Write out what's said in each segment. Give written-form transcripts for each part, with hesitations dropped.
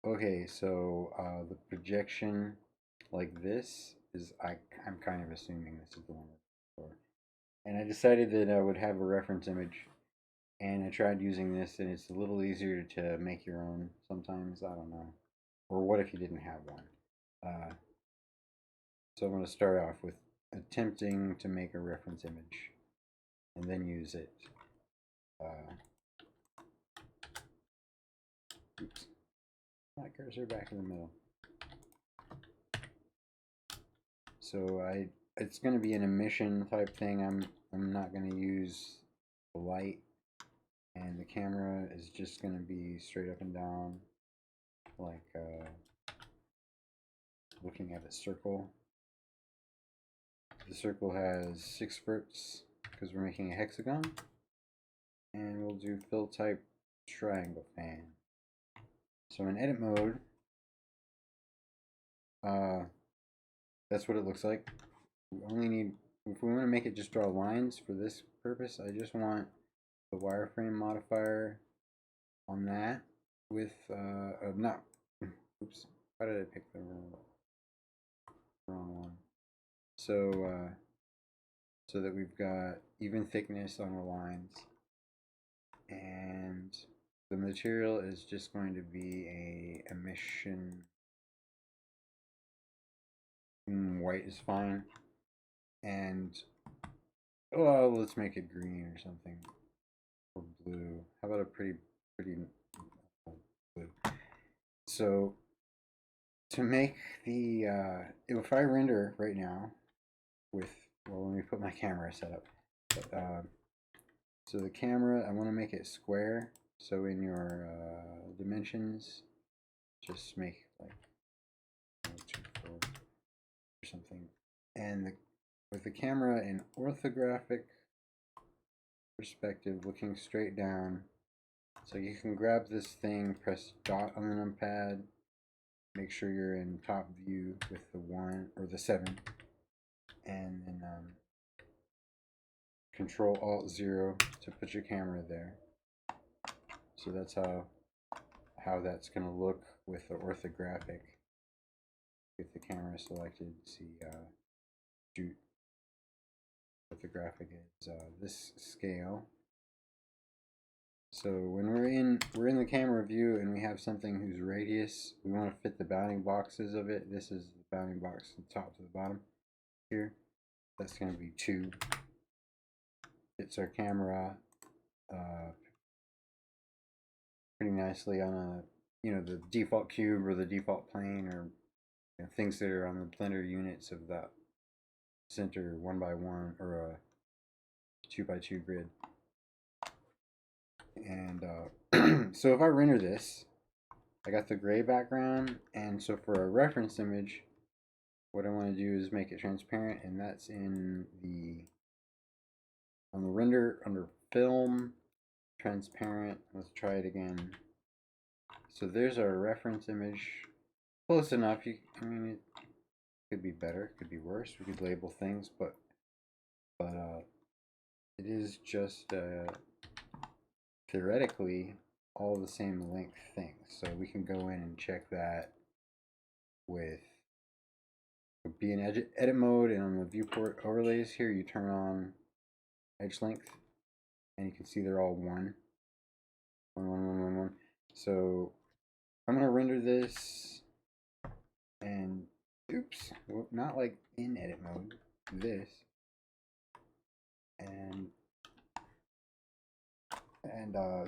Okay, so the projection like this is, I'm kind of assuming this is the one for. And I decided that I would have a reference image, and I tried using this, and it's a little easier to make your own sometimes. I don't know. Or what if you didn't have one? Uh, so I'm going to start off with attempting to make a reference image and then use it. Uh, oops, my cursor back in the middle. So it's going to be an emission type thing. I'm not going to use the light, and the camera is just going to be straight up and down, like looking at a circle. The circle has 6 spurts because we're making a hexagon, and we'll do fill type triangle fan. So in edit mode, uh, that's what it looks like. We only need, if we want to make it just draw lines for this purpose, I just want the wireframe modifier on that with, not, oops, why did I pick the wrong one? So, so that we've got even thickness on the lines, and the material is just going to be a emission. White is fine, and well, let's make it green or something, or blue. How about a pretty blue? So to make the if I render right now with, well, let me put my camera set up. But, so the camera, I want to make it square. So in your dimensions, just make like 1, 2, 4 or something. And with the camera in orthographic perspective, looking straight down, so you can grab this thing, press dot on the numpad, make sure you're in top view with the 1 or the 7, and then Control Alt 0 to put your camera there. So that's how that's going to look with the orthographic, with the camera selected. See, shoot, orthographic is this scale. So when we're in the camera view and we have something whose radius, we want to fit the bounding boxes of it. This is the bounding box from top to the bottom here. That's going to be 2. Fits our camera pretty nicely on a, the default cube or the default plane, or things that are on the Blender units of that center 1x1 or a 2x2 grid. And so if I render this, I got the gray background, and so for a reference image, what I want to do is make it transparent, and that's in on the render under film, transparent. Let's try it again. So there's our reference image. Close enough. I mean, it could be better, could be worse. We could label things, but it is just theoretically all the same length things. So we can go in and check that with, be in edit mode, and on the viewport overlays here, you turn on edge length, and you can see they're all 1. 1, 1, 1, 1, 1. So I'm going to render this, and oops, not like in edit mode, this, and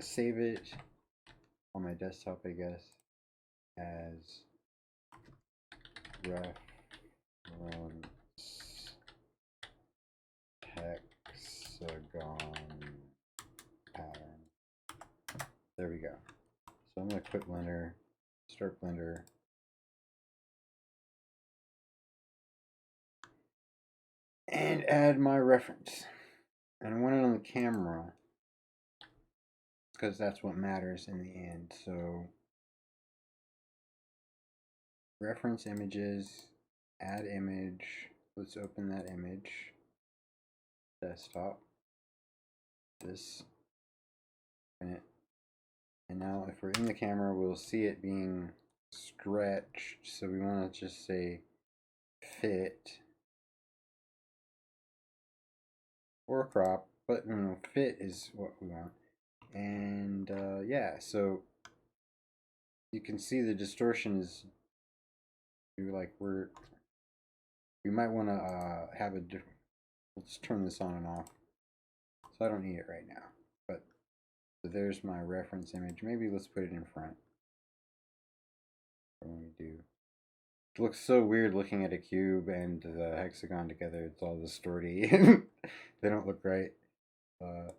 save it on my desktop, I guess, as reference hexagon pattern. There we go. So I'm going to quit Blender, start Blender, and add my reference. And I want it on the camera because that's what matters in the end. So reference images, add image. Let's open that image. Desktop. This. And now if we're in the camera, we'll see it being stretched, so we want to just say fit or crop, but fit is what we want. And yeah, so you can see the distortion is like we might want to have a different. Let's turn this on and off. So I don't need it right now, but so there's my reference image. Maybe let's put it in front. What do we do? It looks so weird looking at a cube and the hexagon together. It's all distorty. They don't look right. So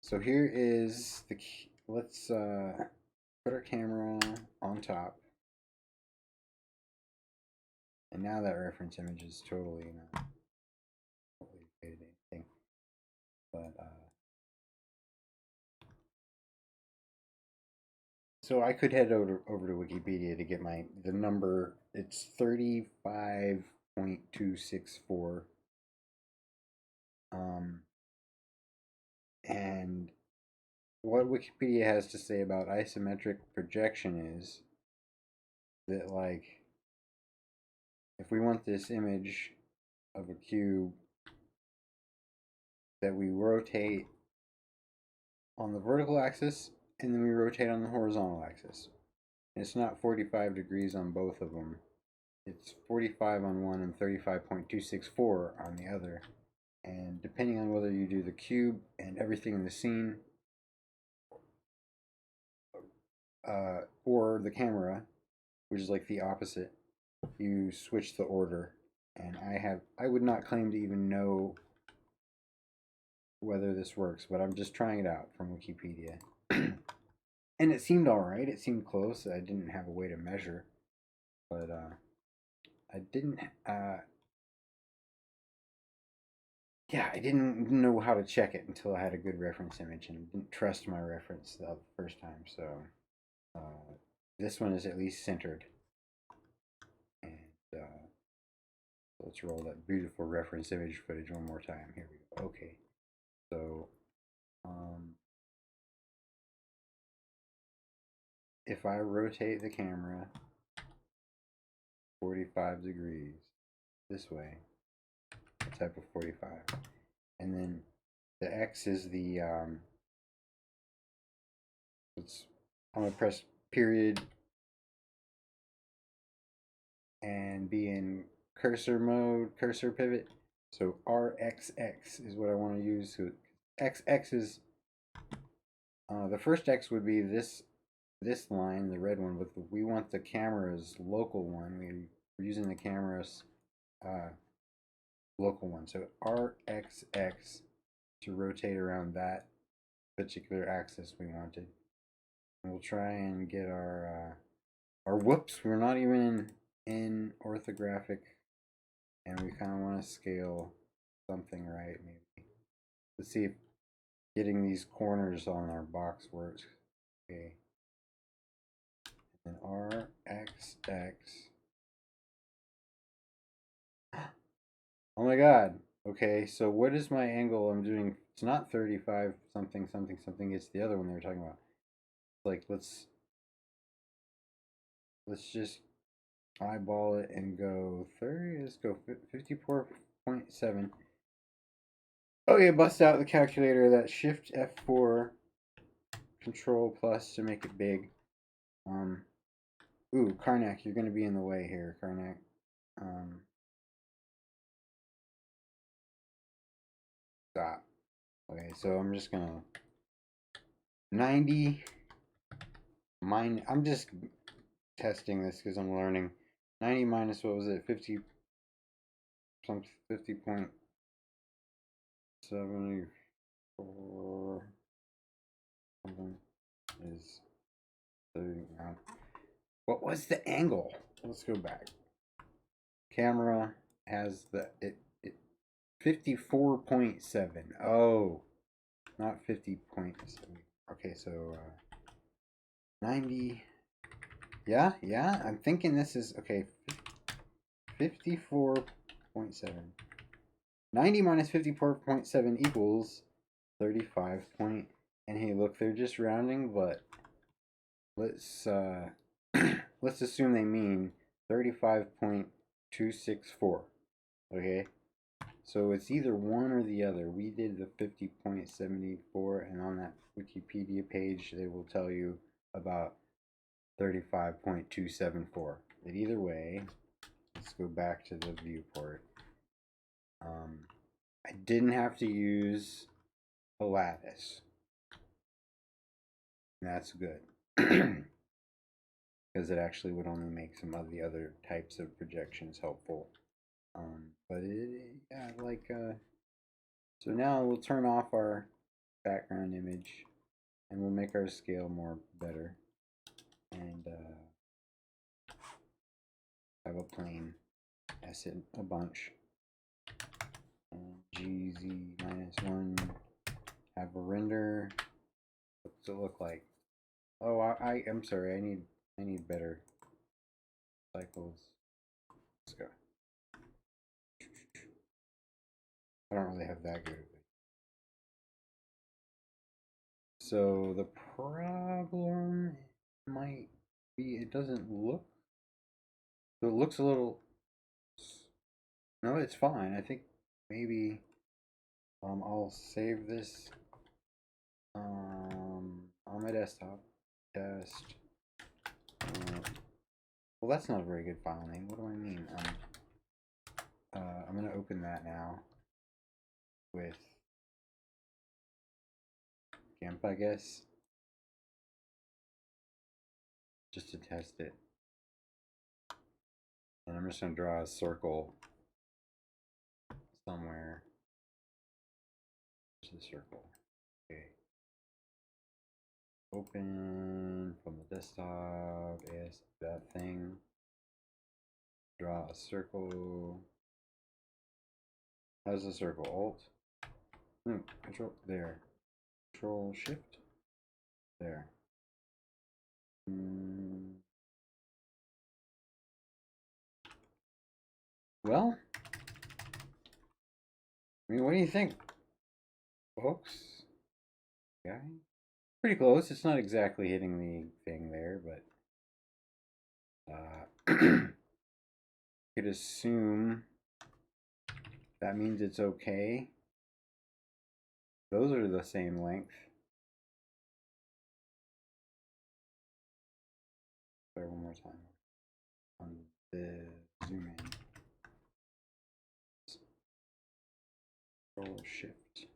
so here is the key. Let's put our camera on top. And now that reference image is totally not totally anything. But so I could head over to Wikipedia to get the number. It's 35.264. And what Wikipedia has to say about isometric projection is that, like, if we want this image of a cube that we rotate on the vertical axis and then we rotate on the horizontal axis. And it's not 45 degrees on both of them. It's 45 on one and 35.264 on the other. And depending on whether you do the cube and everything in the scene or the camera, which is like the opposite, you switch the order. And I would not claim to even know whether this works, but I'm just trying it out from Wikipedia. And it seemed alright, it seemed close. I didn't have a way to measure, but I didn't yeah, I didn't know how to check it until I had a good reference image and didn't trust my reference the first time. So this one is at least centered. And let's roll that beautiful reference image footage one more time. Here we go. Okay. So if I rotate the camera 45 degrees this way, a type of 45, and then the X is the I'm gonna press period and be in cursor mode, cursor pivot. So RXX is what I want to use. So XX is the first X would be this line, the red one, but we want the camera's local one. We're using the camera's local one. So RXX to rotate around that particular axis we wanted. And we'll try and get our whoops, we're not even in orthographic, and we kind of want to scale something right, maybe. Let's see if getting these corners on our box works. Okay. And RXX. Oh my god. Okay, so what is my angle I'm doing? It's not 35 something something something, it's the other one they were talking about. Like, let's just eyeball it and go 30. Let's go 54.7. Okay, bust out the calculator. That Shift F4, Control plus to make it big. Ooh, Karnak, you're gonna be in the way here, Karnak. Stop. Okay, so I'm just gonna 90 minus. I'm just testing this because I'm learning. 90 minus, what was it? 50 some 50.74 something is 30. What was the angle? Let's go back. Camera has the 54.7. Oh, not 50.7. Okay, so 90. Yeah, I'm thinking this is okay. 54.7. 90 minus 54.7 equals 35 point. And hey, look, they're just rounding, but let's let's assume they mean 35.264. Okay? So it's either one or the other. We did the 50.74, and on that Wikipedia page, they will tell you about 35.274. But either way, let's go back to the viewport. I didn't have to use a lattice. That's good. Because it actually would only make some of the other types of projections helpful. Yeah, like, so now we'll turn off our background image and we'll make our scale more better. And have a plane, S it a bunch. And GZ -1, have a render. What's it look like? Oh, I'm sorry, I need better cycles. Let's go. I don't really have that good of it. So the problem might be it doesn't look. So it looks a little. No, it's fine. I think maybe I'll save this on my desktop. Test. Well, that's not a very good file name. What do I mean? I'm gonna open that now with GIMP, I guess, just to test it. And I'm just gonna draw a circle somewhere. There's a circle. Okay. Open from the desktop. Yes, that thing. Draw a circle. How's the circle? Alt. No, control. There. Control Shift. There. Well, I mean, what do you think, folks? Yeah, pretty close. It's not exactly hitting the thing there, but could assume that means it's okay. Those are the same length. Try one more time on the zoom in. Control Shift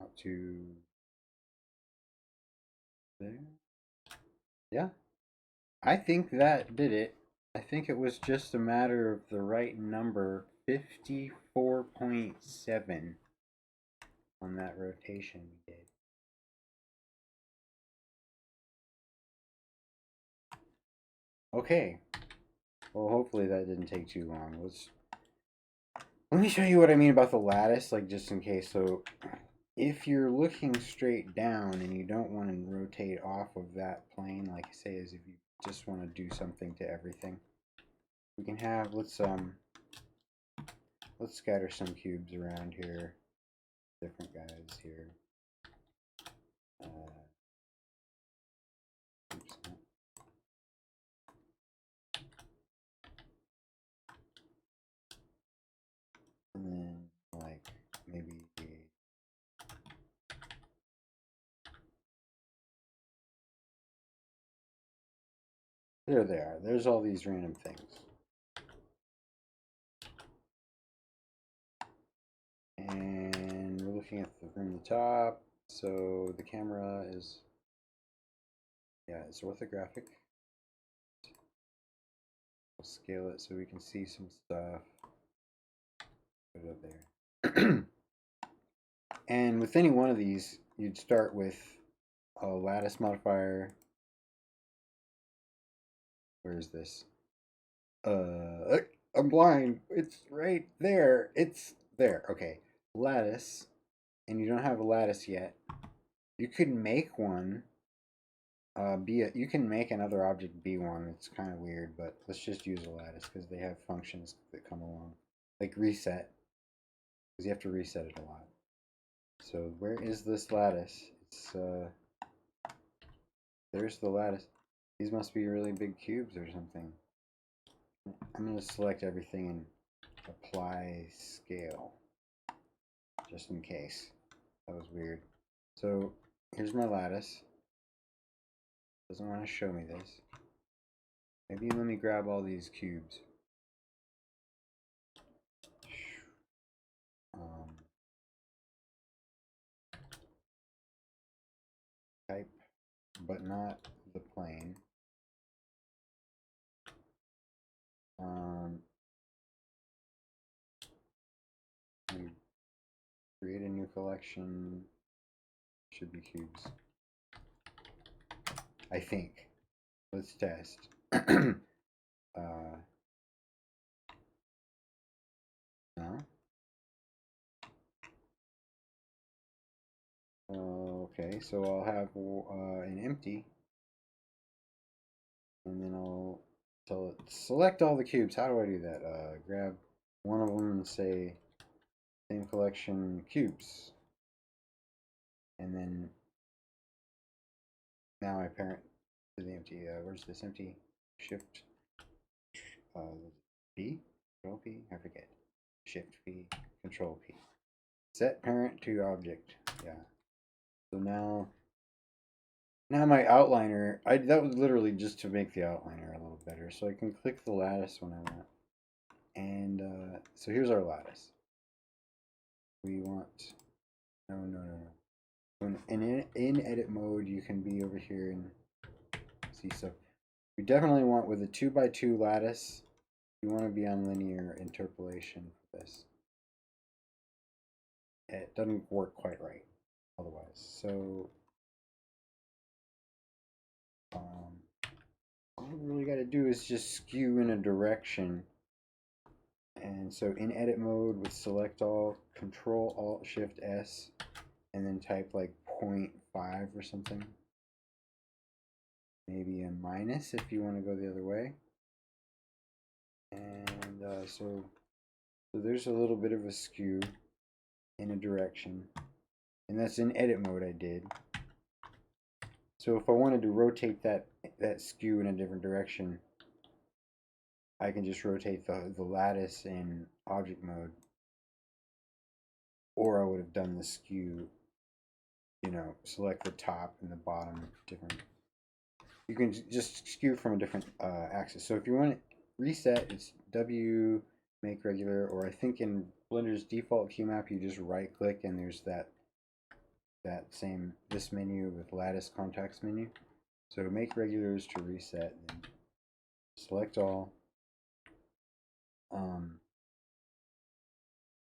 up to there. Yeah, I think that did it. I think it was just a matter of the right number, 54.7 on that rotation we did. Okay. Well, hopefully that didn't take too long. Let me show you what I mean about the lattice, like just in case. So if you're looking straight down and you don't want to rotate off of that plane, like I say, as if you just want to do something to everything, we can have, let's scatter some cubes around here, different guys here. Oops, no. And then like maybe there they are. There's all these random things. And we're looking at from the top. So the camera is, yeah, it's orthographic. We'll scale it so we can see some stuff. Put it up there. And with any one of these, you'd start with a lattice modifier. Where is this? I'm blind. It's right there. It's there. Okay. Lattice. And you don't have a lattice yet. You could make one. You can make another object be one. It's kind of weird, but let's just use a lattice because they have functions that come along, like reset, because you have to reset it a lot. So where is this lattice? It's there's the lattice. These must be really big cubes or something. I'm going to select everything and apply scale, just in case. That was weird. So here's my lattice. Doesn't want to show me this. Maybe let me grab all these cubes. Type, but not the plane. Create a new collection. Should be cubes. I think. Let's test. No. Okay, so I'll have an empty, and then I'll tell it select all the cubes. How do I do that? Grab one of them and say same collection cubes, and then now I parent to the empty. Where's this empty? Shift P, Control P. I forget. Shift P, Control P. Set parent to object. Yeah. So now my outliner, that was literally just to make the outliner a little better. So I can click the lattice when I want. And so here's our lattice. We want, no. In edit mode, you can be over here and see stuff. We definitely want, with a 2x2 lattice, you want to be on linear interpolation for this. It doesn't work quite right otherwise. So all we really got to do is just skew in a direction. And so in edit mode with select all, Control Alt Shift S, and then type like 0.5 or something. Maybe a minus if you want to go the other way. And so there's a little bit of a skew in a direction. And that's in edit mode I did. So if I wanted to rotate that skew in a different direction, I can just rotate the lattice in object mode. Or I would have done the skew, select the top and the bottom different. You can just skew from a different axis. So if you want to reset, it's W make regular, or I think in Blender's default Q map you just right click and there's this menu with lattice contacts menu. So make regular is to reset, and select all.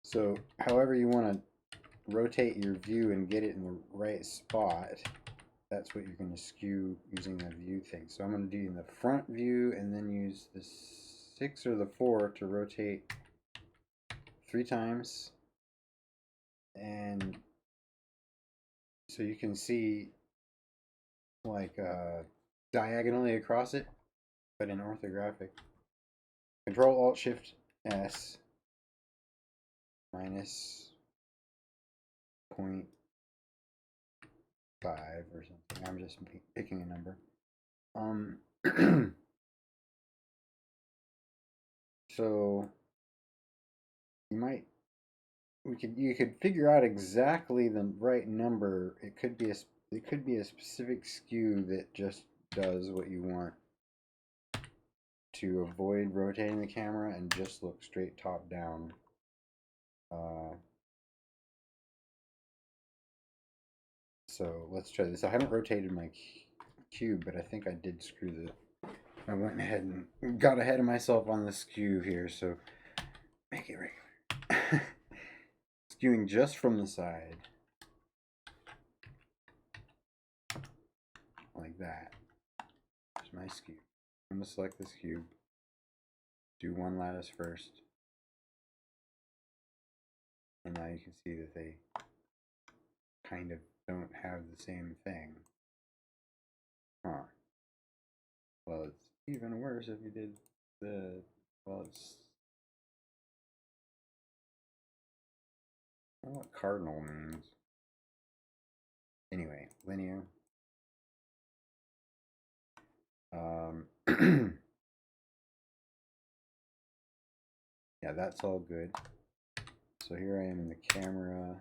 So however you want to rotate your view and get it in the right spot, that's what you're going to skew using the view thing. So I'm going to do in the front view and then use the 6 or the 4 to rotate 3 times. And so you can see like diagonally across it, but in orthographic. Control Alt Shift S minus 0.5 or something. I'm just picking a number. So you could figure out exactly the right number. It could be a specific skew that just does what you want to avoid rotating the camera and just look straight top down. So let's try this. I haven't rotated my cube, but I think I did I went ahead and got ahead of myself on the skew here, so make it regular. Skewing just from the side. Like that. There's my skew. I'm going to select this cube. Do one lattice first. And now you can see that they kind of don't have the same thing. Huh. Well, it's even worse if you did I don't know what cardinal means. Anyway, linear. Yeah, that's all good. So here I am in the camera.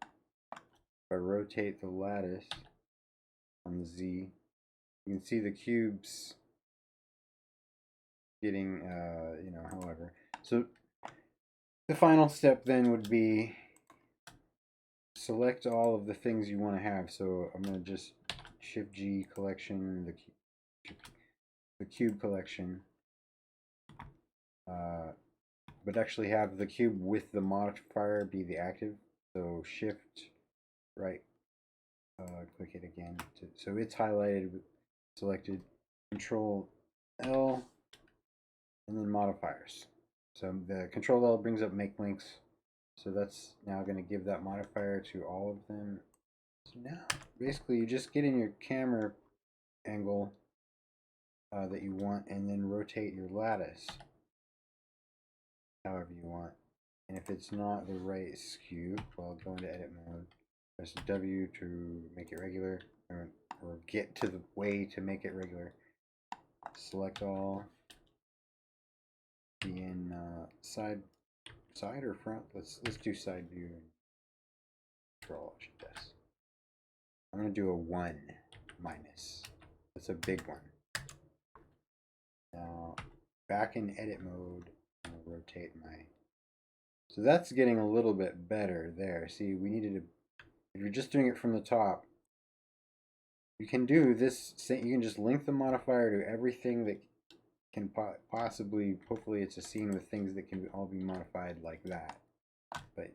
If I rotate the lattice on the Z, you can see the cubes getting, however. So the final step then would be select all of the things you want to have. So I'm going to just Shift G collection, the cube collection, but actually have the cube with the modifier be the active. So Shift right, click it again. So it's highlighted, selected, Control L, and then modifiers. So the Control L brings up make links. So that's now going to give that modifier to all of them. So now, basically, you just get in your camera angle that you want, and then rotate your lattice however you want. And if it's not the right skew, well, go into edit mode. Press W to make it regular, or get to the way to make it regular. Select all. Be in side or front. Let's do side view. Control Option S. I'm gonna do a 1 minus. That's a big one. Now back in edit mode, I'm gonna rotate my. So that's getting a little bit better there. See, we needed to. If you're just doing it from the top, you can do this. You can just link the modifier to everything that can possibly. Hopefully, it's a scene with things that can all be modified like that. But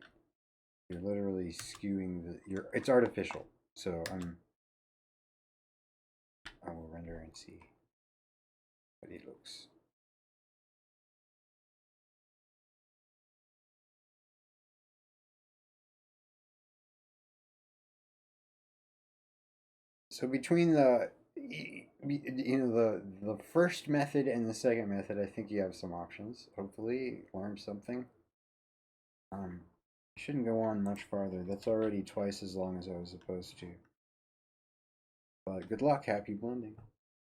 you're literally skewing the. It's artificial. So I will render and see what it looks. So between the first method and the second method, I think you have some options. Hopefully, learn something. Shouldn't go on much farther. That's already twice as long as I was supposed to. But good luck, happy blending.